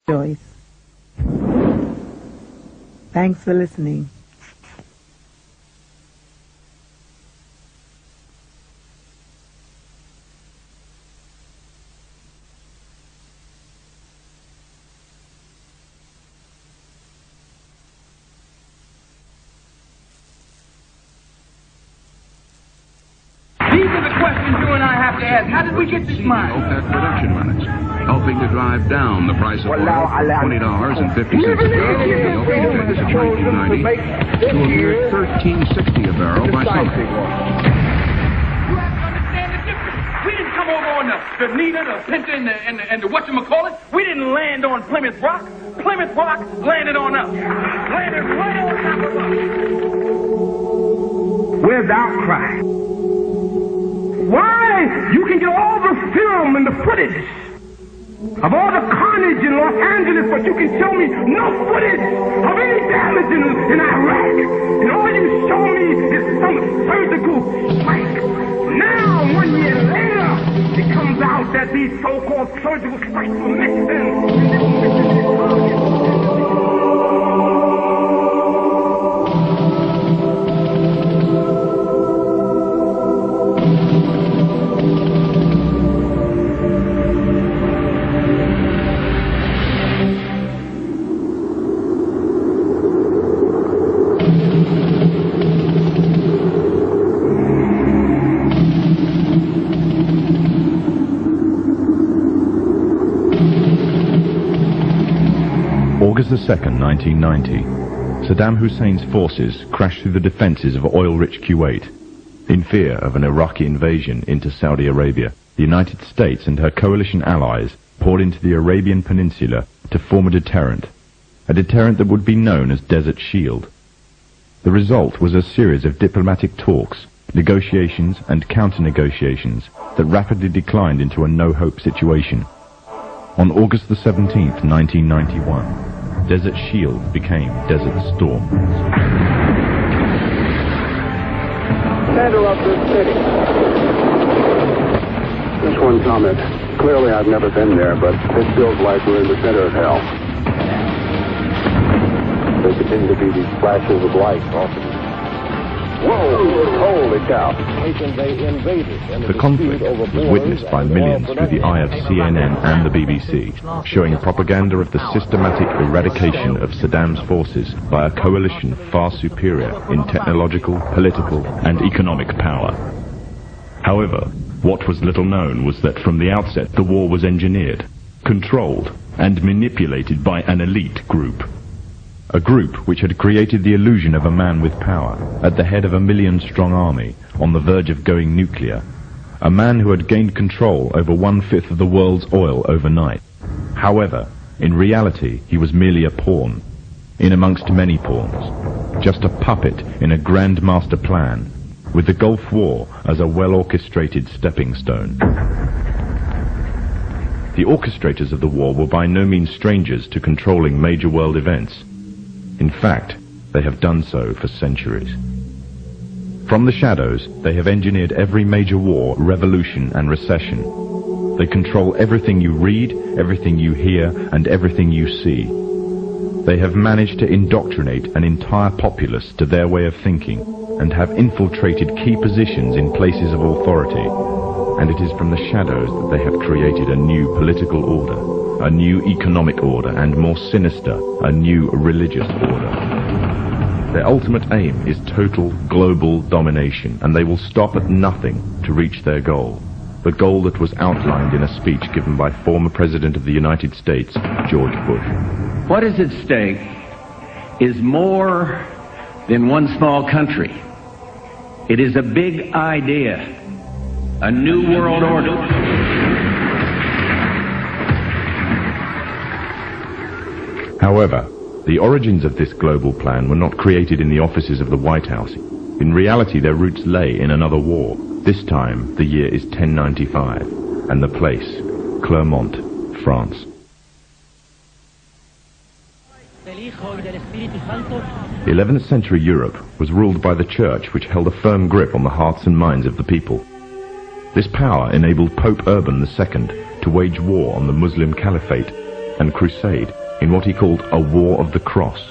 Joyce. Thanks for listening. These are the questions you and I have to ask. How did we get this mine? OPEC production limits, helping to drive down the price of oil from $20.50 a barrel in the opening days of 1990 to a mere $13.60 a barrel by summer. You have to understand the difference. We didn't come over on the Nita, the Pinta, and the whatchamacallit. We didn't land on Plymouth Rock. Plymouth Rock landed on us. Landed right on top of us. Where's the outcry? Why? You can get all the film and the footage of all the carnage in Los Angeles, but you can show me no footage of any damage in Iraq. And all you show me is some surgical strike. Now, 1 year later, it comes out that these so-called surgical strikes were mixed in. August 2nd, 1990. Saddam Hussein's forces crashed through the defenses of oil-rich Kuwait. In fear of an Iraqi invasion into Saudi Arabia, the United States and her coalition allies poured into the Arabian Peninsula to form a deterrent that would be known as Desert Shield. The result was a series of diplomatic talks, negotiations and counter-negotiations that rapidly declined into a no-hope situation. On August the 17th, 1991, Desert Shield became Desert Storm. Center of this city. Just one comment. Clearly I've never been there, but it feels like we're in the center of hell. There continue to be these flashes of light often. Whoa! Holy cow. The conflict was witnessed by millions through the eye of CNN and the BBC, showing propaganda of the systematic eradication of Saddam's forces by a coalition far superior in technological, political and economic power. However, what was little known was that from the outset the war was engineered, controlled and manipulated by an elite group. A group which had created the illusion of a man with power, at the head of a million-strong army, on the verge of going nuclear. A man who had gained control over 1/5 of the world's oil overnight. However, in reality, he was merely a pawn, in amongst many pawns. Just a puppet in a grand master plan, with the Gulf War as a well-orchestrated stepping stone. The orchestrators of the war were by no means strangers to controlling major world events. In fact, they have done so for centuries. From the shadows, they have engineered every major war, revolution and recession. They control everything you read, everything you hear, and everything you see. They have managed to indoctrinate an entire populace to their way of thinking, and have infiltrated key positions in places of authority. And it is from the shadows that they have created a new political order, a new economic order, and more sinister, a new religious order. Their ultimate aim is total global domination, and they will stop at nothing to reach their goal. The goal that was outlined in a speech given by former President of the United States, George Bush. What is at stake is more than one small country. It is a big idea, a new world order. However, the origins of this global plan were not created in the offices of the White House. In reality, their roots lay in another war. This time, the year is 1095, and the place, Clermont, France. 11th century Europe was ruled by the Church, which held a firm grip on the hearts and minds of the people. This power enabled Pope Urban II to wage war on the Muslim Caliphate and crusade in what he called a War of the Cross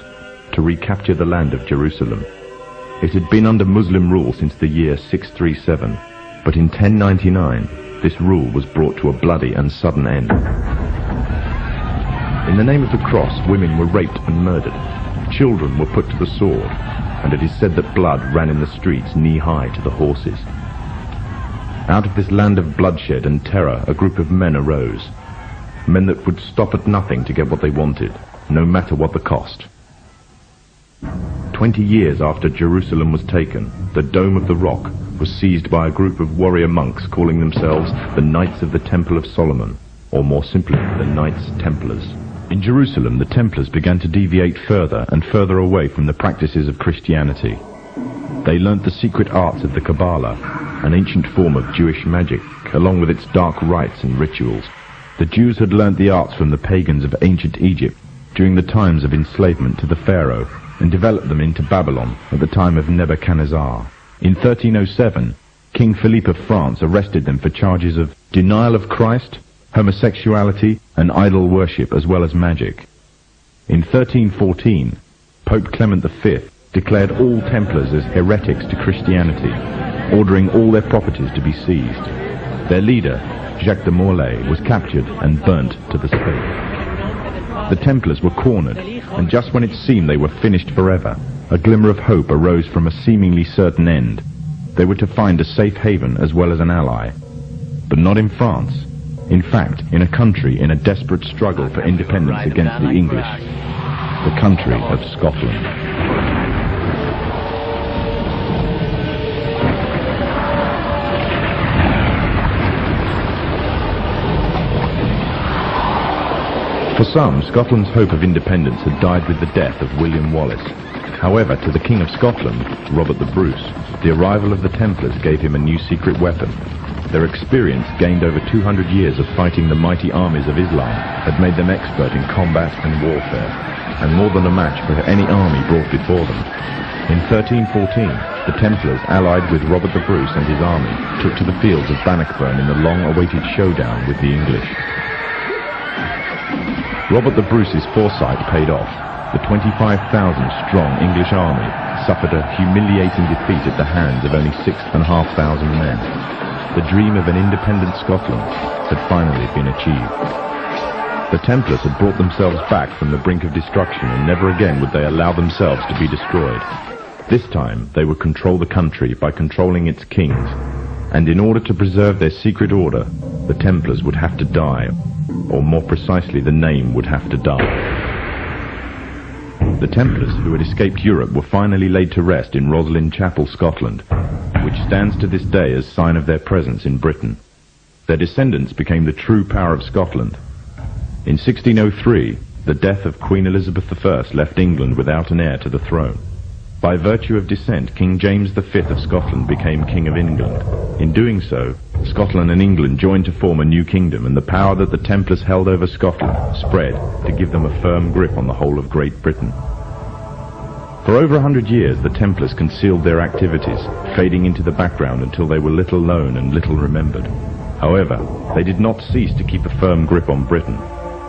to recapture the land of Jerusalem. It had been under Muslim rule since the year 637, but in 1099 this rule was brought to a bloody and sudden end. In the name of the cross, women were raped and murdered. Children were put to the sword, and it is said that blood ran in the streets knee-high to the horses. Out of this land of bloodshed and terror, a group of men arose. Men that would stop at nothing to get what they wanted, no matter what the cost. 20 years after Jerusalem was taken, the Dome of the Rock was seized by a group of warrior monks calling themselves the Knights of the Temple of Solomon, or more simply, the Knights Templars. In Jerusalem, the Templars began to deviate further and further away from the practices of Christianity. They learnt the secret arts of the Kabbalah, an ancient form of Jewish magic, along with its dark rites and rituals. The Jews had learnt the arts from the pagans of ancient Egypt during the times of enslavement to the Pharaoh, and developed them into Babylon at the time of Nebuchadnezzar. In 1307, King Philippe of France arrested them for charges of denial of Christ, homosexuality, and idol worship, as well as magic. In 1314, Pope Clement V declared all Templars as heretics to Christianity, ordering all their properties to be seized. Their leader, Jacques de Molay, was captured and burnt to the stake. The Templars were cornered, and just when it seemed they were finished forever, a glimmer of hope arose from a seemingly certain end. They were to find a safe haven as well as an ally. But not in France. In fact, in a country in a desperate struggle for independence against the English. The country of Scotland. For some, Scotland's hope of independence had died with the death of William Wallace. However, to the King of Scotland, Robert the Bruce, the arrival of the Templars gave him a new secret weapon. Their experience, gained over 200 years of fighting the mighty armies of Islam, had made them expert in combat and warfare, and more than a match for any army brought before them. In 1314, the Templars, allied with Robert the Bruce and his army, took to the fields of Bannockburn in the long-awaited showdown with the English. Robert the Bruce's foresight paid off. The 25,000-strong English army suffered a humiliating defeat at the hands of only 6,500 men. The dream of an independent Scotland had finally been achieved. The Templars had brought themselves back from the brink of destruction, and never again would they allow themselves to be destroyed. This time, they would control the country by controlling its kings, and in order to preserve their secret order, the Templars would have to die. Or more precisely, the name would have to die. The Templars, who had escaped Europe, were finally laid to rest in Roslin Chapel, Scotland, which stands to this day as sign of their presence in Britain. Their descendants became the true power of Scotland. In 1603, the death of Queen Elizabeth I left England without an heir to the throne. By virtue of descent, King James V of Scotland became King of England. In doing so, Scotland and England joined to form a new kingdom, and the power that the Templars held over Scotland spread to give them a firm grip on the whole of Great Britain. For over 100 years, the Templars concealed their activities, fading into the background until they were little known and little remembered. However, they did not cease to keep a firm grip on Britain.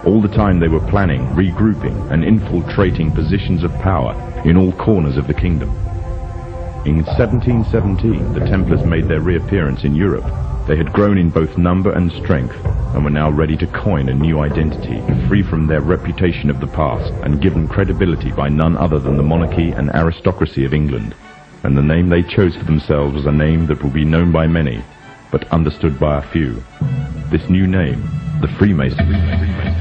All the time they were planning, regrouping, and infiltrating positions of power in all corners of the kingdom. In 1717, the Templars made their reappearance in Europe. They had grown in both number and strength, and were now ready to coin a new identity, free from their reputation of the past, and given credibility by none other than the monarchy and aristocracy of England. And the name they chose for themselves was a name that will be known by many, but understood by a few. This new name, the Freemasons.